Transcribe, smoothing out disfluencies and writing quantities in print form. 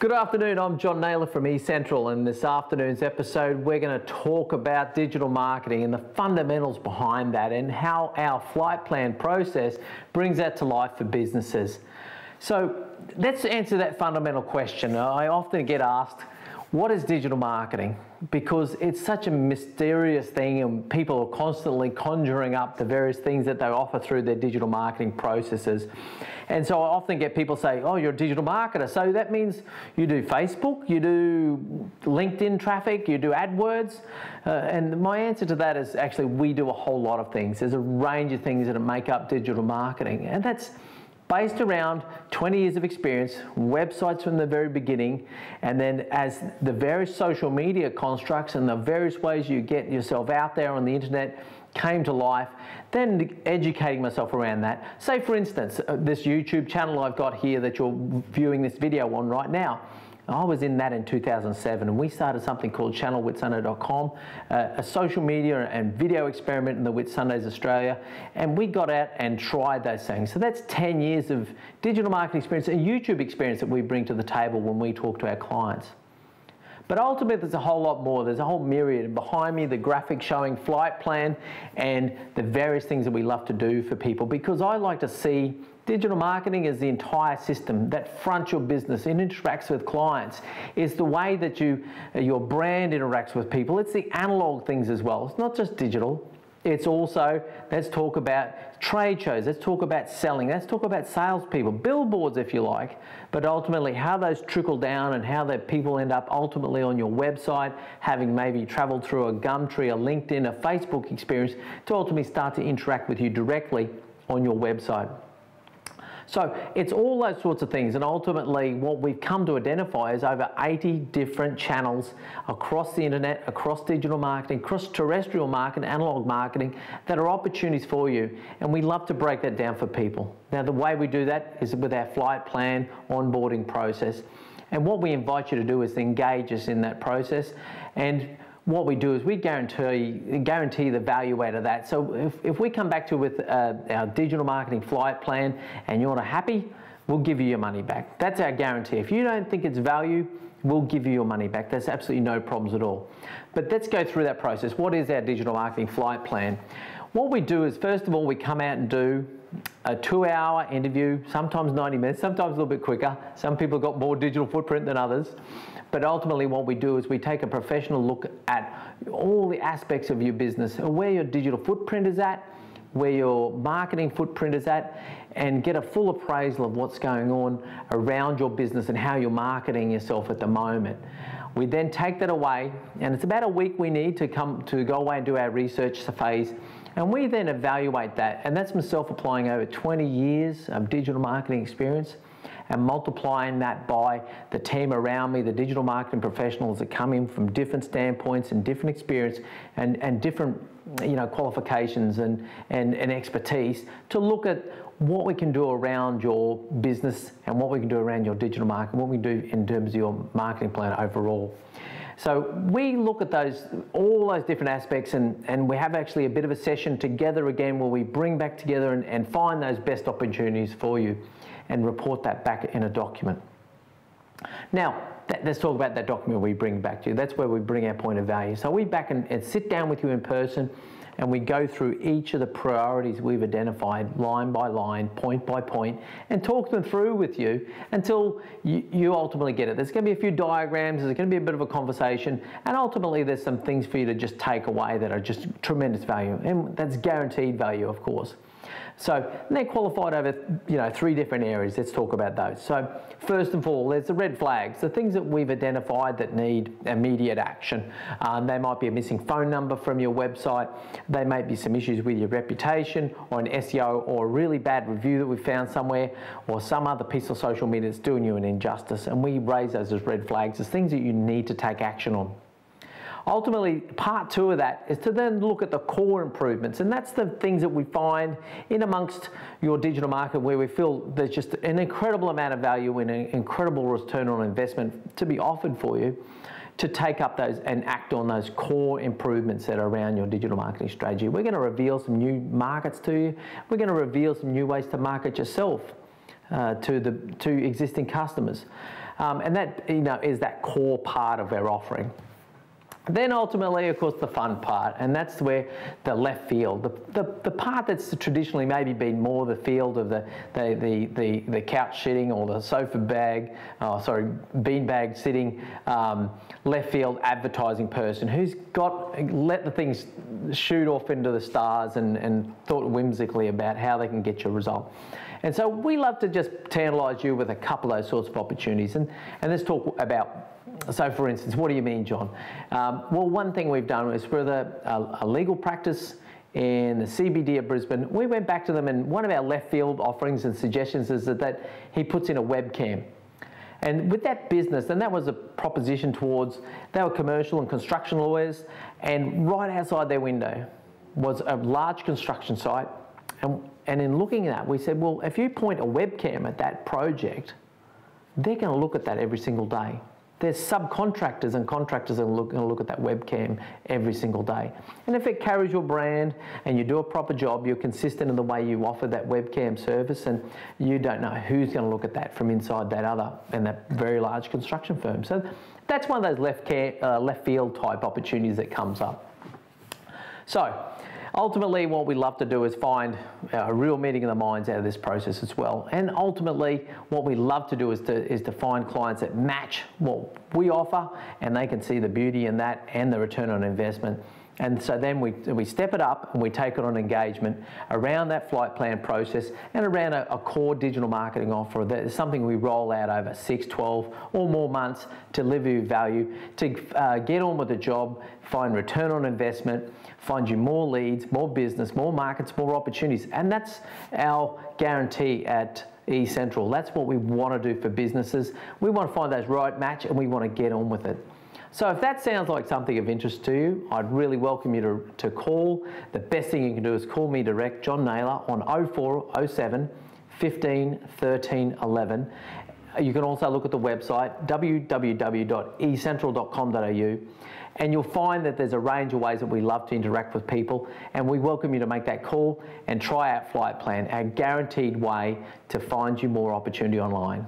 Good afternoon, I'm John Naylor from eCentral, and this afternoon's episode we're going to talk about digital marketing and the fundamentals behind that and how our flight plan process brings that to life for businesses. So let's answer that fundamental question. I often get asked, what is digital marketing? Because it's such a mysterious thing and people are constantly conjuring up the various things that they offer through their digital marketing processes. And so I often get people say, oh, you're a digital marketer. So that means you do Facebook, you do LinkedIn traffic, you do AdWords. And my answer to that is actually we do a whole lot of things. There's a range of things that make up digital marketing. And that's based around 20 years of experience, websites from the very beginning, and then as the various social media constructs and the various ways you get yourself out there on the internet came to life, then educating myself around that. Say for instance, this YouTube channel I've got here that you're viewing this video on right now, I was in that in 2007 and we started something called channelwhitsunday.com, a social media and video experiment in the Whitsundays Australia, and we got out and tried those things. So that's 10 years of digital marketing experience and YouTube experience that we bring to the table when we talk to our clients. But ultimately there's a whole lot more. There's a whole myriad. Behind me, the graphic showing flight plan and the various things that we love to do for people, because I like to see digital marketing as the entire system that fronts your business and interacts with clients. It's the way that your brand interacts with people. It's the analog things as well. It's not just digital. It's also, let's talk about trade shows, let's talk about selling, let's talk about salespeople, billboards if you like, but ultimately how those trickle down and how that people end up ultimately on your website, having maybe traveled through a Gumtree, a LinkedIn, a Facebook experience to ultimately start to interact with you directly on your website. So it's all those sorts of things, and ultimately what we've come to identify is over 80 different channels across the internet, across digital marketing, across terrestrial marketing, analog marketing, that are opportunities for you, and we love to break that down for people. Now the way we do that is with our flight plan onboarding process, and what we invite you to do is engage us in that process, and what we do is we guarantee the value out of that. So if we come back to with our digital marketing flight plan and you're not happy, we'll give you your money back. That's our guarantee. If you don't think it's value, we'll give you your money back. There's absolutely no problems at all. But let's go through that process. What is our digital marketing flight plan? What we do is, first of all, we come out and do a 2-hour interview, sometimes 90 minutes, sometimes a little bit quicker. Some people got more digital footprint than others. But ultimately what we do is we take a professional look at all the aspects of your business, where your digital footprint is at, where your marketing footprint is at, and get a full appraisal of what's going on around your business and how you're marketing yourself at the moment. We then take that away, and it's about a week we need to go away and do our research phase, and we then evaluate that, and that's myself applying over 20 years of digital marketing experience and multiplying that by the team around me, the digital marketing professionals that come in from different standpoints and different experience and different qualifications and expertise to look at what we can do around your business and what we can do around your digital marketing, what we do in terms of your marketing plan overall. So we look at all those different aspects, and we have actually a bit of a session together again where we bring back together and find those best opportunities for you and report that back in a document. Now, let's talk about that document we bring back to you. That's where we bring our point of value. So we back and sit down with you in person, and we go through each of the priorities we've identified line by line, point by point, and talk them through with you until you ultimately get it. There's going to be a few diagrams, there's going to be a bit of a conversation, and ultimately there's some things for you to just take away that are just tremendous value, and that's guaranteed value, of course. So they're qualified over 3 different areas. Let's talk about those. So first of all, there's the red flags, the things that we've identified that need immediate action. They might be a missing phone number from your website. They may be some issues with your reputation or an SEO or a really bad review that we found somewhere or some other piece of social media that's doing you an injustice. And we raise those as red flags as things that you need to take action on. Ultimately, part 2 of that is to then look at the core improvements, and that's the things that we find in amongst your digital market where we feel there's just an incredible amount of value and an incredible return on investment to be offered for you to take up those and act on those core improvements that are around your digital marketing strategy. We're going to reveal some new markets to you. We're going to reveal some new ways to market yourself to existing customers. And that, is that core part of our offering. Then ultimately, of course, the fun part, and that's where the left field, the part that's traditionally maybe been more the field of the couch sitting or the sofa bag, beanbag sitting, left field advertising person who's let the things shoot off into the stars and thought whimsically about how they can get your result. And so we love to just tantalise you with a couple of those sorts of opportunities, and let's talk about. So for instance, what do you mean, John? Well, one thing we've done is for a legal practice in the CBD of Brisbane, we went back to them, and one of our left field offerings and suggestions is that he puts in a webcam. And with that business, and that was a proposition towards, they were commercial and construction lawyers, and right outside their window was a large construction site. And in looking at that, we said, well, if you point a webcam at that project, they're going to look at that every single day. There's subcontractors and contractors that are going to look at that webcam every single day. And if it carries your brand and you do a proper job, you're consistent in the way you offer that webcam service, and you don't know who's going to look at that from inside that other and that very large construction firm. So that's one of those left field type opportunities that comes up. So ultimately, what we love to do is find a real meeting of the minds out of this process as well. And ultimately, what we love to do is to find clients that match what we offer, and they can see the beauty in that and the return on investment. And so then we step it up and we take it on engagement around that flight plan process and around a core digital marketing offer that is something we roll out over 6, 12 or more months to deliver you value, to get on with the job, find return on investment, find you more leads, more business, more markets, more opportunities. And that's our guarantee at eCentral. That's what we want to do for businesses. We want to find those right match and we want to get on with it. So if that sounds like something of interest to you, I'd really welcome you to call. The best thing you can do is call me direct, John Naylor, on 0407 15 13 11. You can also look at the website, www.ecentral.com.au, and you'll find that there's a range of ways that we love to interact with people, and we welcome you to make that call and try out Flight Plan, our guaranteed way to find you more opportunity online.